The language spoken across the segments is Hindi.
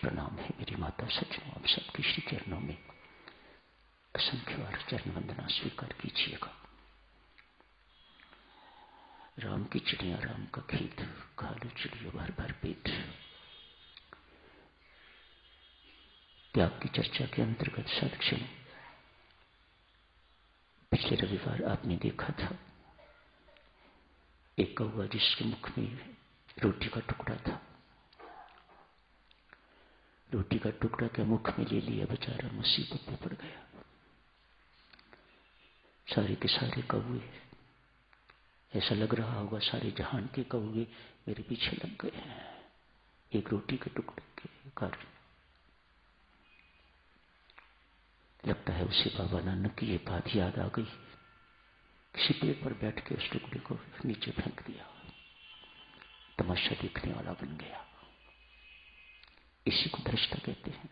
प्रणाम है मेरी माता सज्जनों, आप सबके श्री चरणों में असंख्य बार चरण वंदना स्वीकार कीजिएगा। राम की चिड़िया राम का खेत, खालू चिड़िया भर भर पेट। त्याग की चर्चा के अंतर्गत सदक्षण पिछले रविवार आपने देखा था एक कौवा जिसके मुख में रोटी का टुकड़ा था। रोटी का टुकड़ा क्या मुख में ले लिया, बेचारा मुसीबत में पड़ गया। सारे के सारे कौवे, ऐसा लग रहा होगा सारे जहान के कौवे मेरे पीछे लग गए हैं एक रोटी के टुकड़े के कारण। लगता है उसे बाबा नानक की ये बात याद आ गई। किसी पेड़ पर बैठ के उस टुकड़े को नीचे फेंक दिया, तमाशा देखने वाला बन गया। इसी को दृष्टा कहते हैं,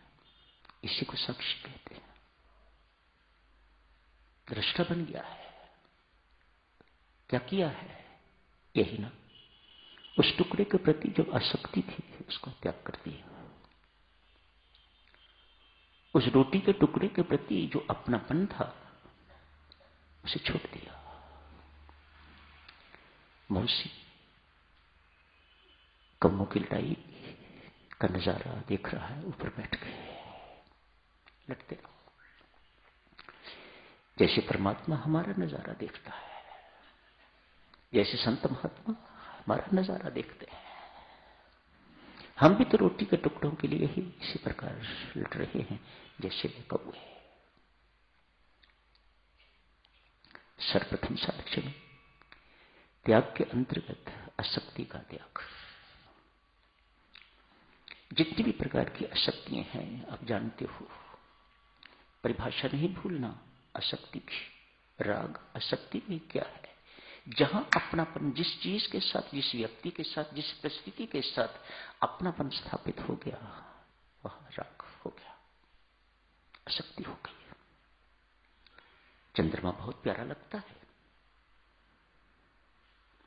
इसी को साक्षी कहते हैं। दृष्टा बन गया है। क्या किया है? यही ना, उस टुकड़े के प्रति जो आसक्ति थी उसका त्याग कर दिया। उस रोटी के टुकड़े के प्रति जो अपनापन था उसे छोड़ दिया। मौसी कौवों की लड़ाई का नजारा देख रहा है, ऊपर बैठ के लड़ते रहो। जैसे परमात्मा हमारा नजारा देखता है, जैसे संत महात्मा हमारा नजारा देखते हैं, हम भी तो रोटी के टुकड़ों के लिए ही इसी प्रकार लड़ रहे हैं जैसे वे कौवे। सर्वप्रथम साक्षी त्याग के अंतर्गत आसक्ति का त्याग। जितनी भी प्रकार की आसक्तियां हैं आप जानते हो, परिभाषा नहीं भूलना आसक्ति की। राग आसक्ति भी क्या है? जहां अपनापन, जिस चीज के साथ, जिस व्यक्ति के साथ, जिस परिस्थिति के साथ अपनापन स्थापित हो गया वहां राग हो गया, आसक्ति हो गई। चंद्रमा बहुत प्यारा लगता है।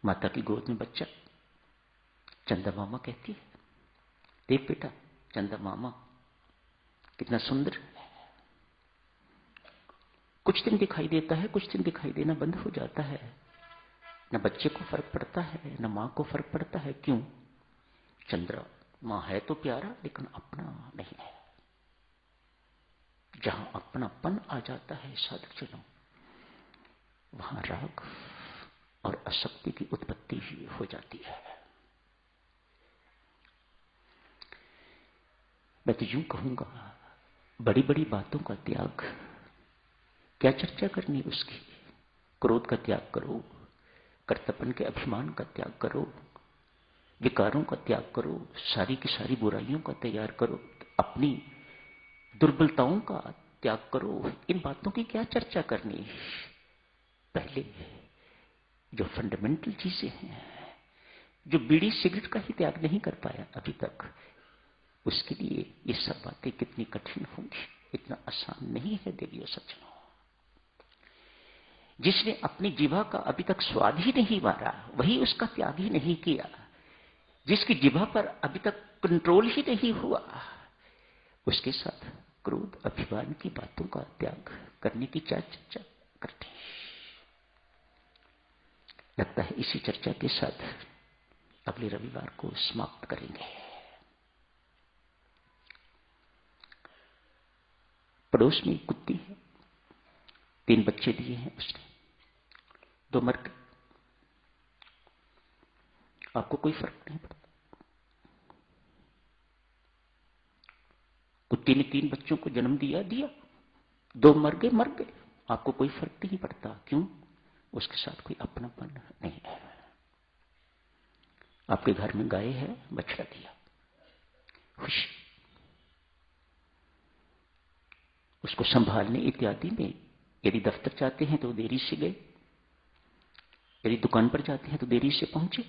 माता की गोद में बच्चा चंदा मामा कहती है, देख बेटा चंदा मामा कितना सुंदर है। कुछ दिन दिखाई देता है, कुछ दिन दिखाई देना बंद हो जाता है। न बच्चे को फर्क पड़ता है, न मां को फर्क पड़ता है। क्यों? चंद्र मां है तो प्यारा, लेकिन अपना नहीं है। जहां अपनापन आ जाता है साधकजनों, वहां राग और आसक्ति की उत्पत्ति ही हो जाती है। मैं तो यूं कहूंगा, बड़ी बड़ी बातों का त्याग, क्या चर्चा करनी उसकी। क्रोध का त्याग करो, कर्तव्य के अभिमान का त्याग करो, विकारों का त्याग करो, सारी की सारी बुराइयों का त्याग करो, अपनी दुर्बलताओं का त्याग करो। इन बातों की क्या चर्चा करनी। पहले जो फंडामेंटल चीजें हैं, जो बीड़ी सिगरेट का ही त्याग नहीं कर पाया अभी तक, उसके लिए ये सब बातें कितनी कठिन होंगी। इतना आसान नहीं है देवियों सज्जनों। जिसने अपनी जीवा का अभी तक स्वाद ही नहीं मारा, वही उसका त्याग ही नहीं किया। जिसकी जीवा पर अभी तक कंट्रोल ही नहीं हुआ, उसके साथ क्रोध अभिमान की बातों का त्याग करने की क्या चर्चा करते हैं। लगता है इसी चर्चा के साथ अगले रविवार को समाप्त करेंगे। पड़ोस में एक कुत्ती है, 3 बच्चे दिए हैं उसने, 2 मर गए। आपको कोई फर्क नहीं पड़ता। कुत्ती ने 3 बच्चों को जन्म दिया, 2 मर गए, आपको कोई फर्क नहीं पड़ता। क्यों? उसके साथ कोई अपनापन नहीं है। आपके घर में गाय है, बछड़ा दिया, खुशी। उसको संभालने इत्यादि में यदि दफ्तर जाते हैं तो देरी से गए, यदि दुकान पर जाते हैं तो देरी से पहुंचे।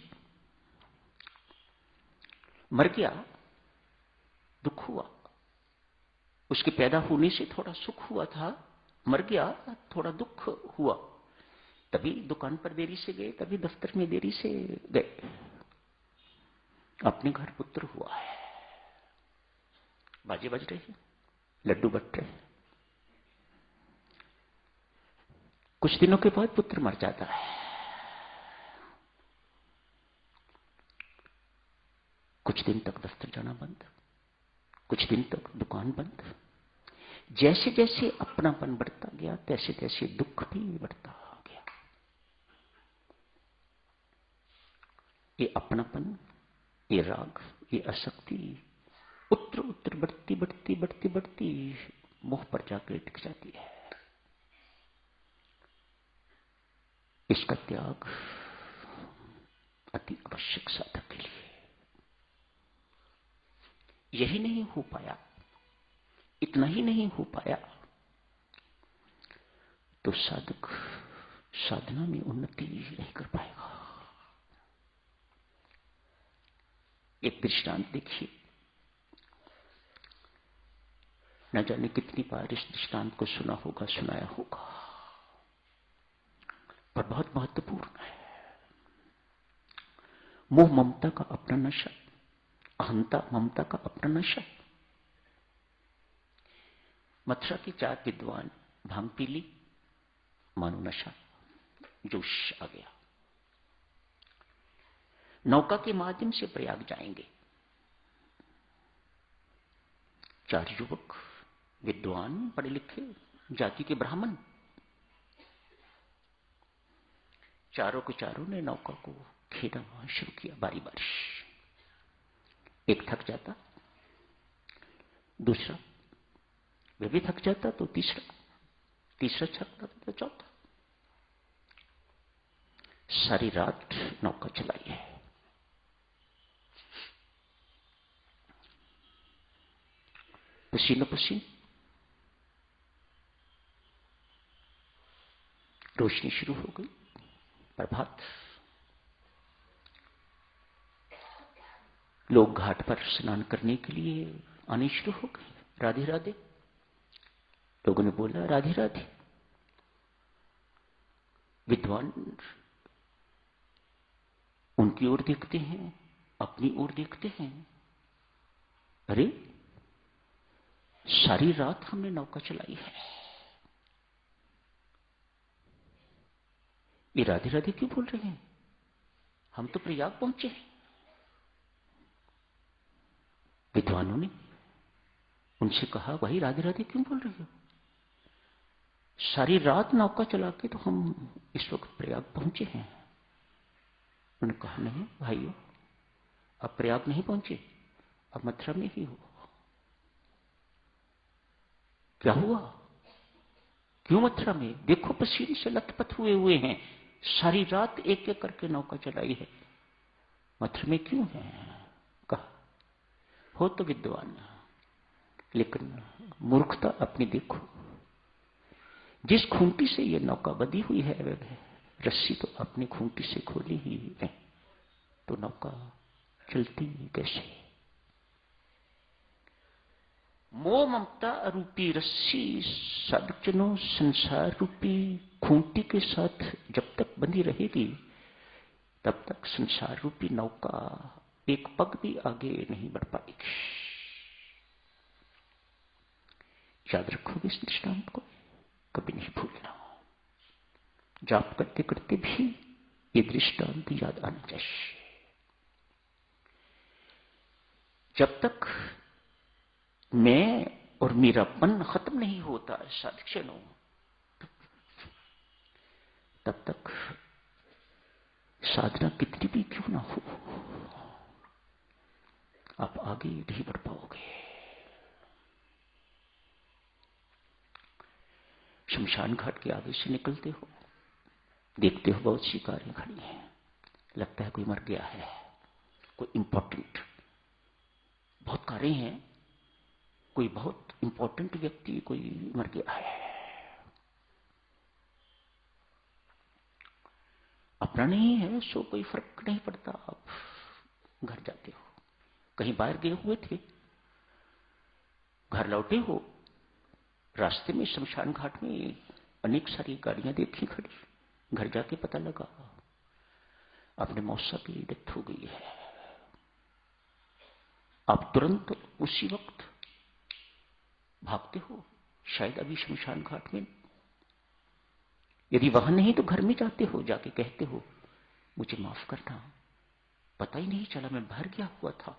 मर गया, दुख हुआ। उसके पैदा होने से थोड़ा सुख हुआ था, मर गया, थोड़ा दुख हुआ। तभी दुकान पर देरी से गए, तभी दफ्तर में देरी से गए। अपने घर पुत्र हुआ है। बाजे बज रहे हैं, लड्डू बट रहे हैं। कुछ दिनों के बाद पुत्र मर जाता है, कुछ दिन तक दफ्तर जाना बंद, कुछ दिन तक दुकान बंद। जैसे जैसे अपनापन बढ़ता गया तैसे तैसे दुख भी बढ़ता गया। ये अपनापन, ये राग, ये आसक्ति उत्तर उत्तर बढ़ती बढ़ती बढ़ती बढ़ती मुंह पर जाकर टिक जाती है। इसका त्याग अति आवश्यक साधक के लिए। यही नहीं हो पाया, इतना ही नहीं हो पाया तो साधक साधना में उन्नति नहीं कर पाएगा। एक दृष्टांत देखिए, न जाने कितनी बार इस दृष्टांत को सुना होगा, सुनाया होगा, पर बहुत महत्वपूर्ण है। मोह ममता का अपना नशा, अहंता ममता का अपना नशा। मथुरा के 4 विद्वान भांग पी ली, मानो नशा, जोश आ गया। नौका के माध्यम से प्रयाग जाएंगे। 4 युवक विद्वान, पढ़े लिखे, जाति के ब्राह्मण, चारों के चारों ने नौका को खेलना शुरू किया बारी बारी। एक थक जाता, दूसरा, वे भी थक जाता तो तीसरा, तीसरा थकता तो चौथा। सारी रात नौका चलाई है। पसीनो पसीन, रोशनी शुरू हो गई, प्रभात। लोग घाट पर स्नान करने के लिए आने शुरू हो गए। राधे राधे, लोगों ने बोला राधे राधे। विद्वान उनकी ओर देखते हैं, अपनी ओर देखते हैं। अरे, सारी रात हमने नौका चलाई है, ये राधे राधे क्यों बोल रहे हैं? हम तो प्रयाग पहुंचे हैं। विद्वानों ने उनसे कहा, वही राधे राधे क्यों बोल रहे हो? सारी रात नौका चला के तो हम इस वक्त प्रयाग पहुंचे हैं। उन्होंने कहा, नहीं भाइयों, अब प्रयाग नहीं पहुंचे, अब मथुरा में ही हो। क्या हुआ? क्यों मथुरा में? देखो पसीने से लथपथ हुए हुए हैं, सारी रात एक एक करके नौका चलाई है, मथुरा में क्यों है? कहा, हो तो विद्वान, लेकिन मूर्खता अपनी देखो। जिस खूंटी से ये नौका बंधी हुई है, रस्सी तो अपनी खूंटी से खोली ही है, तो नौका चलती कैसे? मोह ममता रूपी रस्सी साधुजनों संसार रूपी खूंटी के साथ जब तक बंधी रहेगी, तब तक संसार रूपी नौका एक पग भी आगे नहीं बढ़ पाएगी। याद रखोगे इस दृष्टांत को, कभी नहीं भूलना। जाप करते करते भी ये दृष्टांत याद आना चाहिए। जब तक मैं और मेरापन खत्म नहीं होता साधुजनों, तब तक साधना कितनी भी क्यों ना हो, आप आगे नहीं बढ़ पाओगे। शमशान घाट के आगे से निकलते हो, देखते हो बहुत सी कारें खड़ी हैं, लगता है कोई मर गया है, कोई इंपॉर्टेंट, बहुत कारें हैं, कोई बहुत इंपॉर्टेंट व्यक्ति कोई मर गया है। अपना नहीं है सो कोई फर्क नहीं पड़ता, आप घर जाते हो। कहीं बाहर गए हुए थे, घर लौटे हो, रास्ते में शमशान घाट में अनेक सारी गाड़ियां देखी खड़ी, घर जाके पता लगा अपने मौसा की डेथ हो गई है। आप तुरंत उसी वक्त भागते हो शायद अभी शमशान घाट में, यदि वहां नहीं तो घर में जाते हो, जाके कहते हो मुझे माफ करना, पता ही नहीं चला मैं बाहर गया हुआ था,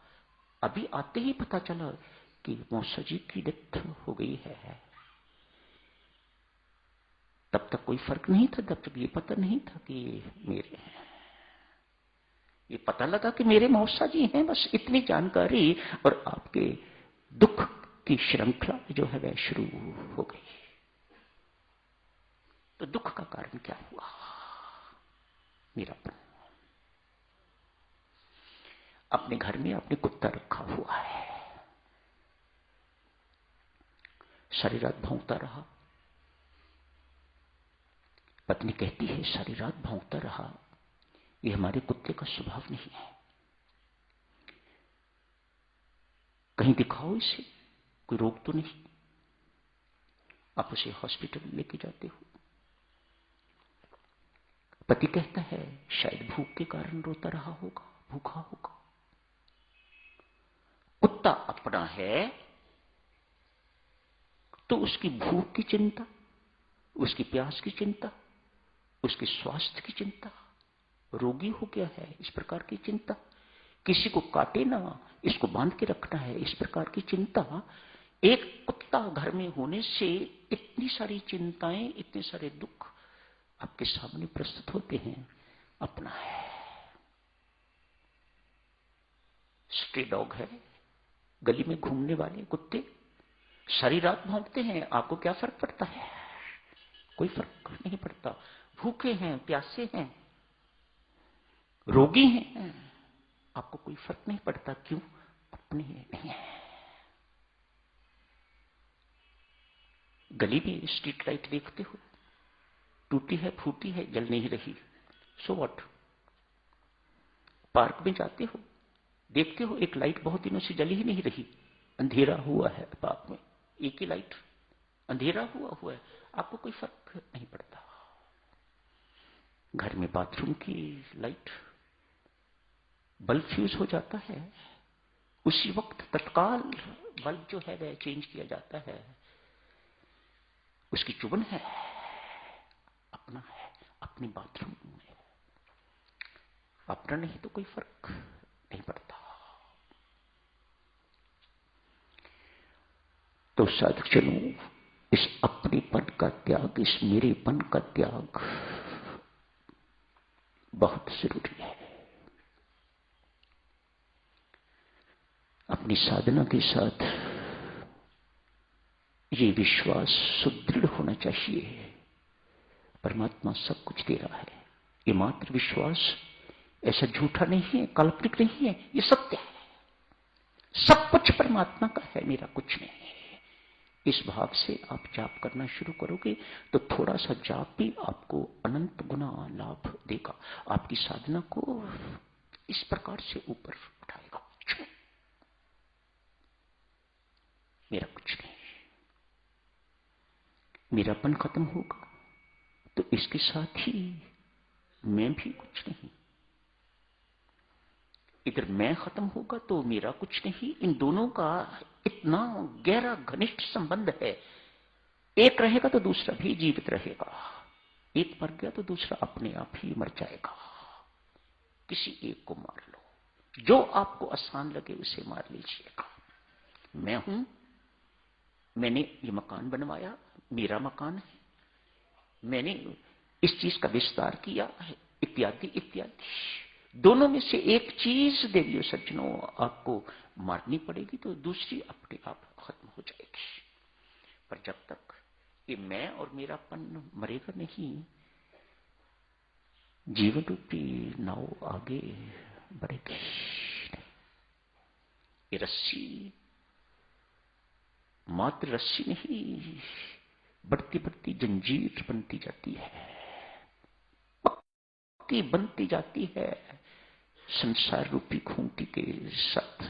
अभी आते ही पता चला कि मौसा जी की डेथ हो गई है। तब तक कोई फर्क नहीं था, तब तक ये पता नहीं था कि मेरे हैं, ये पता लगा कि मेरे मौसा जी हैं, बस इतनी जानकारी, और आपके दुख की श्रृंखला जो है वह शुरू हो गई। तो दुख का कारण क्या हुआ? मेरापन। अपने घर में आपने कुत्ता रखा हुआ है, सारी रात भौंकता रहा, पत्नी कहती है सारी रात भौंकता रहा, ये हमारे कुत्ते का स्वभाव नहीं है, कहीं दिखाओ इसे, कोई रोग तो नहीं। आप उसे हॉस्पिटल लेके जाते हो, पति कहता है शायद भूख के कारण रोता रहा होगा, भूखा होगा। कुत्ता अपना है तो उसकी भूख की चिंता, उसकी प्यास की चिंता, उसके स्वास्थ्य की चिंता, रोगी हो गया है इस प्रकार की चिंता, किसी को काटे ना इसको बांध के रखना है इस प्रकार की चिंता। एक कुत्ता घर में होने से इतनी सारी चिंताएं, इतने सारे दुख आपके सामने प्रस्तुत होते हैं। अपना है, स्ट्रे डॉग है, गली में घूमने वाले कुत्ते सारी रात भौंकते हैं, आपको क्या फर्क पड़ता है? कोई फर्क नहीं पड़ता। भूखे हैं, प्यासे हैं, रोगी हैं, आपको कोई फर्क नहीं पड़ता। क्यों? अपने नहीं है। गली में स्ट्रीट लाइट देखते हो, टूटी है, फूटी है, जल नहीं रही, सो व्हाट। पार्क में जाते हो, देखते हो एक लाइट बहुत दिनों से जल ही नहीं रही, अंधेरा हुआ है पार्क में, एक ही लाइट, अंधेरा हुआ है, आपको कोई फर्क नहीं पड़ता। घर में बाथरूम की लाइट, बल्ब फ्यूज हो जाता है, उसी वक्त तत्काल बल्ब जो है वह चेंज किया जाता है, उसकी चुभन है, अपना है, अपनी बाथरूम में, अपना नहीं तो कोई फर्क नहीं पड़ता। तो साधक चलो, इस अपनेपन का त्याग, इस मेरेपन का त्याग बहुत जरूरी है। अपनी साधना के साथ ये विश्वास सुदृढ़ होना चाहिए, परमात्मा सब कुछ दे रहा है। ये मात्र विश्वास ऐसा झूठा नहीं है, काल्पनिक नहीं है, ये सत्य है। सब कुछ परमात्मा का है, मेरा कुछ नहीं है। इस भाव से आप जाप करना शुरू करोगे तो थोड़ा सा जाप भी आपको अनंत गुना लाभ देगा, आपकी साधना को इस प्रकार से ऊपर उठाएगा। मेरा कुछ नहीं, मेरापन खत्म होगा तो इसके साथ ही मैं भी कुछ नहीं, इधर मैं खत्म होगा तो मेरा कुछ नहीं। इन दोनों का इतना गहरा घनिष्ठ संबंध है, एक रहेगा तो दूसरा भी जीवित रहेगा, एक मर गया तो दूसरा अपने आप ही मर जाएगा। किसी एक को मार लो, जो आपको आसान लगे उसे मार लीजिएगा। मैं हूं, मैंने ये मकान बनवाया, मेरा मकान है, मैंने इस चीज का विस्तार किया है, इत्यादि इत्यादि। दोनों में से एक चीज देवियों सज्जनों आपको मारनी पड़ेगी तो दूसरी अपने आप खत्म हो जाएगी। पर जब तक ये मैं और मेरापन मरेगा नहीं, जीवन रूपी नाव आगे बढ़ेगी। ये रस्सी मात्र रस्सी नहीं, बढ़ती बढ़ती जंजीर बनती जाती है, पक्की बनती जाती है संसार रूपी खूंटी के साथ।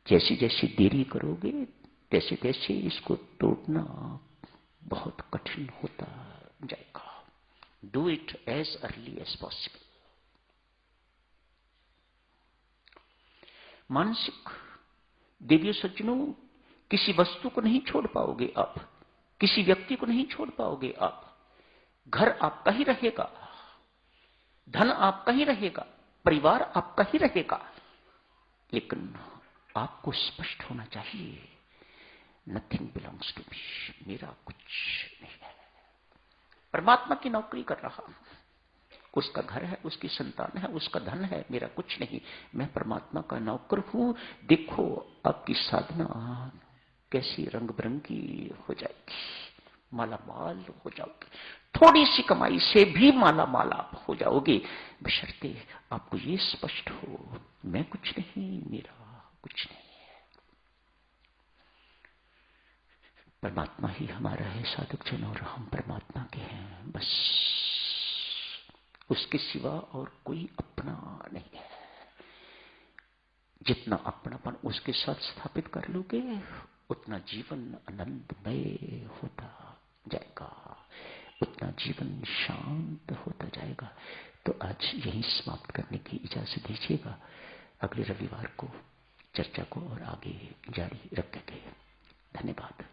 जैसे जैसे देरी करोगे तैसे तैसे इसको तोड़ना बहुत कठिन होता जाएगा। Do it as early as possible. मानसिक देवियों सज्जनों, किसी वस्तु को नहीं छोड़ पाओगे आप, किसी व्यक्ति को नहीं छोड़ पाओगे आप। घर आपका ही रहेगा, धन आपका ही रहेगा, परिवार आपका ही रहेगा, लेकिन आपको स्पष्ट होना चाहिए, नथिंग बिलोंग्स टू मी, मेरा कुछ नहीं है। परमात्मा की नौकरी कर रहा हूं, उसका घर है, उसकी संतान है, उसका धन है, मेरा कुछ नहीं, मैं परमात्मा का नौकर हूं। देखो आपकी साधना कैसी रंग बिरंगी हो जाएगी, मालामाल हो जाओगे, थोड़ी सी कमाई से भी मालामाल आप हो जाओगे, बशर्ते आपको ये स्पष्ट हो, मैं कुछ नहीं, मेरा कुछ नहीं है, परमात्मा ही हमारा है साधक जन, और हम परमात्मा के हैं, बस उसके सिवा और कोई अपना नहीं है। जितना अपनापन उसके साथ स्थापित कर लोगे, उतना जीवन आनंदमय होता जाएगा, उतना जीवन शांत होता जाएगा। तो आज यही समाप्त करने की इजाजत दीजिएगा, अगले रविवार को चर्चा को और आगे जारी रखेंगे। धन्यवाद।